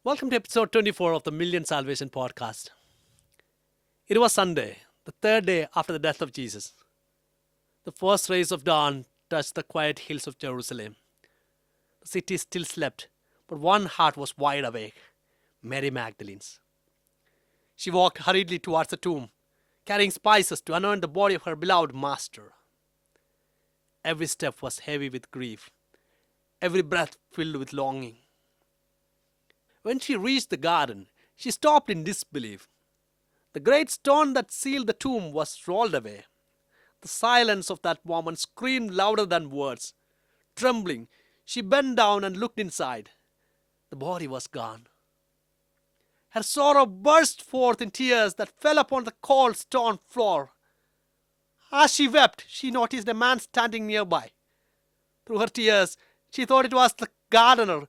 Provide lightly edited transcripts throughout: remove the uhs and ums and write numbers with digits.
Welcome to episode 24 of the Million Salvation Podcast. It was Sunday, the third day after the death of Jesus. The first rays of dawn touched the quiet hills of Jerusalem. The city still slept, but one heart was wide awake, Mary Magdalene's. She walked hurriedly towards the tomb, carrying spices to anoint the body of her beloved Master. Every step was heavy with grief, every breath filled with longing. When she reached the garden, she stopped in disbelief. The great stone that sealed the tomb was rolled away. The silence of that moment screamed louder than words. Trembling, she bent down and looked inside. The body was gone. Her sorrow burst forth in tears that fell upon the cold stone floor. As she wept, she noticed a man standing nearby. Through her tears, she thought it was the gardener.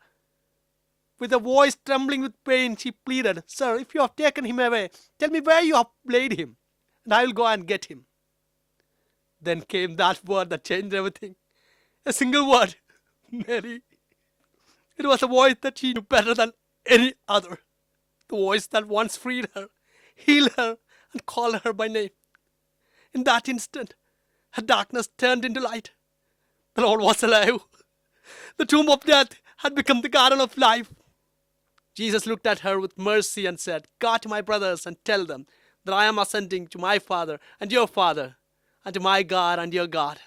With a voice trembling with pain, she pleaded, "Sir, if you have taken him away, tell me where you have laid him, and I will go and get him." Then came that word that changed everything. A single word, Mary. It was a voice that she knew better than any other. The voice that once freed her, healed her, and called her by name. In that instant, her darkness turned into light. The Lord was alive. The tomb of death had become the garden of life. Jesus looked at her with mercy and said, "Go to my brothers and tell them that I am ascending to my Father and your Father, and to my God and your God."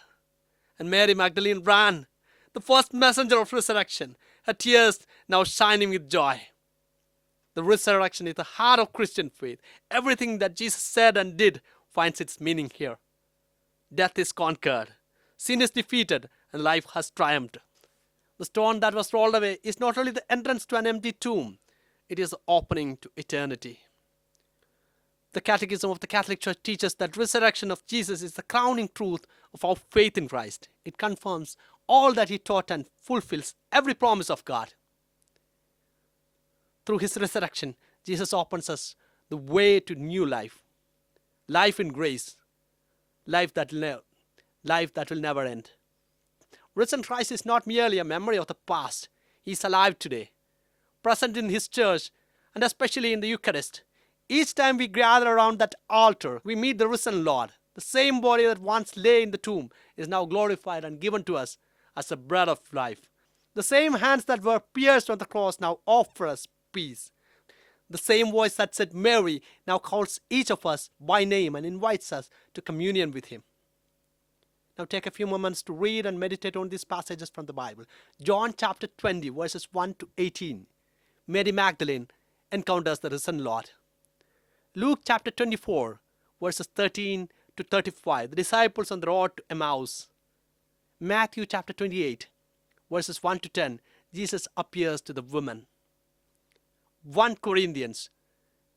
And Mary Magdalene ran, the first messenger of resurrection, her tears now shining with joy. The resurrection is the heart of Christian faith. Everything that Jesus said and did finds its meaning here. Death is conquered, sin is defeated, and life has triumphed. The stone that was rolled away is not only the entrance to an empty tomb, it is the opening to eternity. The Catechism of the Catholic Church teaches that resurrection of Jesus is the crowning truth of our faith in Christ. It confirms all that he taught and fulfills every promise of God. Through his resurrection, Jesus opens us the way to new life. Life in grace. Life that will never end. Risen Christ is not merely a memory of the past. He is alive today, present in his church, and especially in the Eucharist. Each time we gather around that altar, we meet the risen Lord. The same body that once lay in the tomb is now glorified and given to us as the bread of life. The same hands that were pierced on the cross now offer us peace. The same voice that said Mary now calls each of us by name and invites us to communion with him. Now take a few moments to read and meditate on these passages from the Bible. John chapter 20, verses 1 to 18. Mary Magdalene encounters the risen Lord. Luke chapter 24, verses 13 to 35. The disciples on the road to Emmaus. Matthew chapter 28, verses 1 to 10. Jesus appears to the woman. 1 Corinthians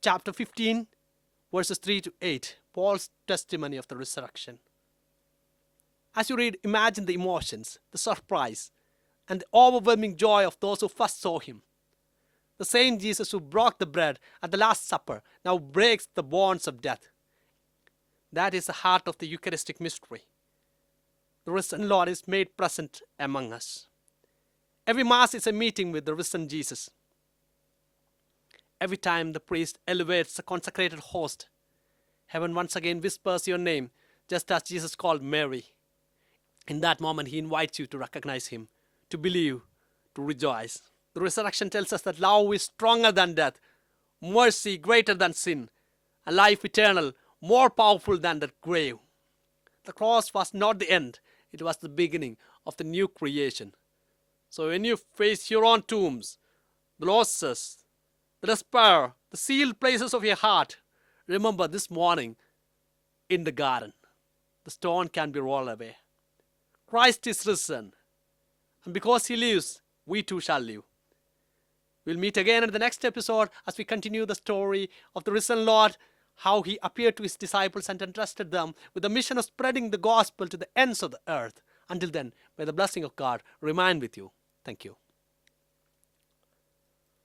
chapter 15, verses 3 to 8. Paul's testimony of the resurrection. As you read, imagine the emotions, the surprise, and the overwhelming joy of those who first saw him. The same Jesus who broke the bread at the Last Supper now breaks the bonds of death. That is the heart of the Eucharistic mystery. The risen Lord is made present among us. Every Mass is a meeting with the risen Jesus. Every time the priest elevates the consecrated host, heaven once again whispers your name, just as Jesus called Mary. In that moment, he invites you to recognize him, to believe, to rejoice. The resurrection tells us that love is stronger than death, mercy greater than sin, and life eternal, more powerful than the grave. The cross was not the end, it was the beginning of the new creation. So when you face your own tombs, the losses, the despair, the sealed places of your heart, remember this morning in the garden, the stone can be rolled away. Christ is risen, and because he lives, we too shall live. We'll meet again in the next episode as we continue the story of the risen Lord, how he appeared to his disciples and entrusted them with the mission of spreading the gospel to the ends of the earth. Until then, may the blessing of God remain with you. Thank you.